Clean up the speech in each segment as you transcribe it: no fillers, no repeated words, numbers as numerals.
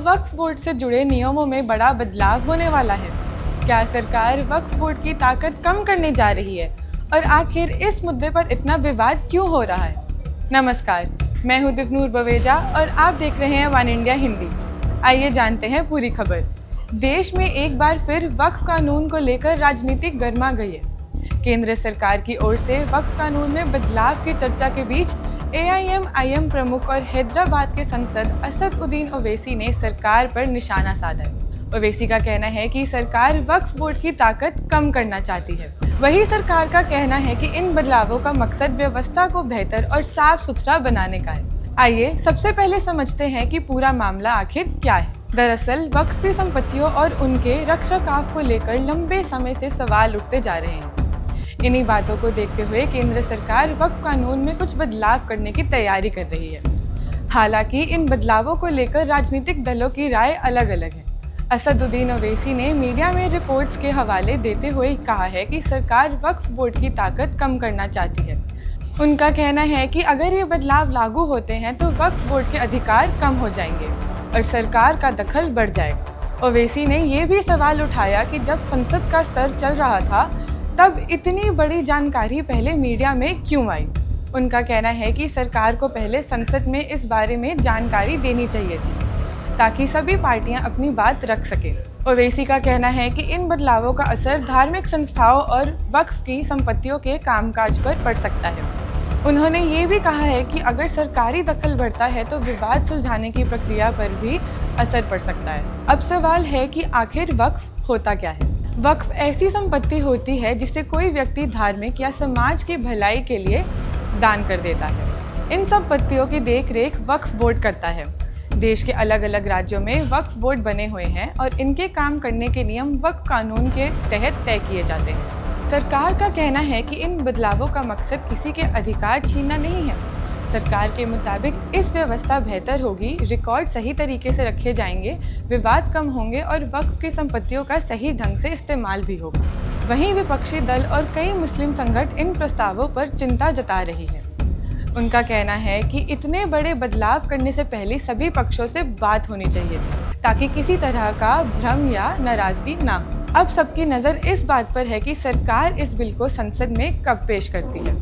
वक्फ board से जुड़े नियमों में बड़ा बदलाव होने वाला है। क्या सरकार वक्फ बोर्ड की ताकत कम करने जा रही है और आखिर इस मुद्दे पर इतना विवाद क्यों हो रहा है? नमस्कार, मैं हूं दिवनूर बवेजा और आप देख रहे हैं वन इंडिया हिंदी। आइए जानते हैं पूरी खबर। देश में एक बार फिर वक्फ कानून को लेकर राजनीति गर्मा गई है। केंद्र सरकार की ओर से वक्फ कानून में बदलाव की चर्चा के बीच AIM प्रमुख और हैदराबाद के सांसद असदुद्दीन ओवैसी ने सरकार पर निशाना साधा है। ओवैसी का कहना है कि सरकार वक्फ बोर्ड की ताकत कम करना चाहती है। वही सरकार का कहना है कि इन बदलावों का मकसद व्यवस्था को बेहतर और साफ सुथरा बनाने का है। आइए सबसे पहले समझते हैं कि पूरा मामला आखिर क्या है। दरअसल वक्फ की संपत्तियों और उनके रखरखाव को लेकर लंबे समय से सवाल उठते जा रहे हैं। इन्हीं बातों को देखते हुए केंद्र सरकार वक्फ कानून में कुछ बदलाव करने की तैयारी कर रही है। हालांकि इन बदलावों को लेकर राजनीतिक दलों की राय अलग अलग है। असदुद्दीन ओवैसी ने मीडिया में रिपोर्ट्स के हवाले देते हुए कहा है कि सरकार वक्फ बोर्ड की ताकत कम करना चाहती है। उनका कहना है कि अगर ये बदलाव लागू होते हैं तो वक्फ बोर्ड के अधिकार कम हो जाएंगे और सरकार का दखल बढ़ जाएगा। ओवैसी ने ये भी सवाल उठाया कि जब संसद का स्तर चल रहा था तब इतनी बड़ी जानकारी पहले मीडिया में क्यों आई। उनका कहना है कि सरकार को पहले संसद में इस बारे में जानकारी देनी चाहिए थी ताकि सभी पार्टियां अपनी बात रख सकें। ओवैसी का कहना है कि इन बदलावों का असर धार्मिक संस्थाओं और वक्फ की संपत्तियों के कामकाज पर पड़ सकता है। उन्होंने ये भी कहा है कि अगर सरकारी दखल बढ़ता है तो विवाद सुलझाने की प्रक्रिया पर भी असर पड़ सकता है। अब सवाल है कि आखिर वक्फ होता क्या है? वक्फ ऐसी संपत्ति होती है जिसे कोई व्यक्ति धार्मिक या समाज की भलाई के लिए दान कर देता है। इन संपत्तियों की देखरेख वक्फ बोर्ड करता है। देश के अलग अलग राज्यों में वक्फ बोर्ड बने हुए हैं और इनके काम करने के नियम वक्फ कानून के तहत तय किए जाते हैं। सरकार का कहना है कि इन बदलावों का मकसद किसी के अधिकार छीनना नहीं है। सरकार के मुताबिक इस व्यवस्था बेहतर होगी, रिकॉर्ड सही तरीके से रखे जाएंगे, विवाद कम होंगे और वक्फ की संपत्तियों का सही ढंग से इस्तेमाल भी होगा। वहीं विपक्षी दल और कई मुस्लिम संगठन इन प्रस्तावों पर चिंता जता रही है। उनका कहना है कि इतने बड़े बदलाव करने से पहले सभी पक्षों से बात होनी चाहिए थी ताकि किसी तरह का भ्रम या नाराजगी ना हो। अब सबकी नज़र इस बात पर है कि सरकार इस बिल को संसद में कब पेश करती है,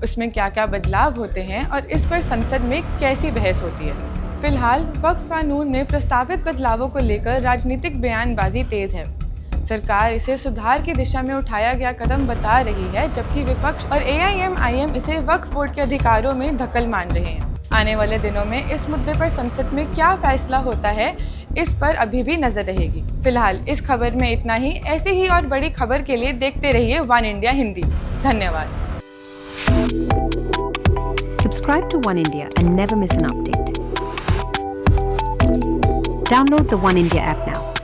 उसमें क्या क्या बदलाव होते हैं और इस पर संसद में कैसी बहस होती है। फिलहाल वक्फ कानून में प्रस्तावित बदलावों को लेकर राजनीतिक बयानबाजी तेज है। सरकार इसे सुधार की दिशा में उठाया गया कदम बता रही है, जबकि विपक्ष और AIM इसे वक्फ बोर्ड के अधिकारों में दखल मान रहे हैं। आने वाले दिनों में इस मुद्दे पर संसद में क्या फैसला होता है, इस पर अभी भी नजर रहेगी। फिलहाल इस खबर में इतना ही। ऐसी ही और बड़ी खबर के लिए देखते रहिए वन इंडिया हिंदी। धन्यवाद। Subscribe to One India and never miss an update. Download the One India app now.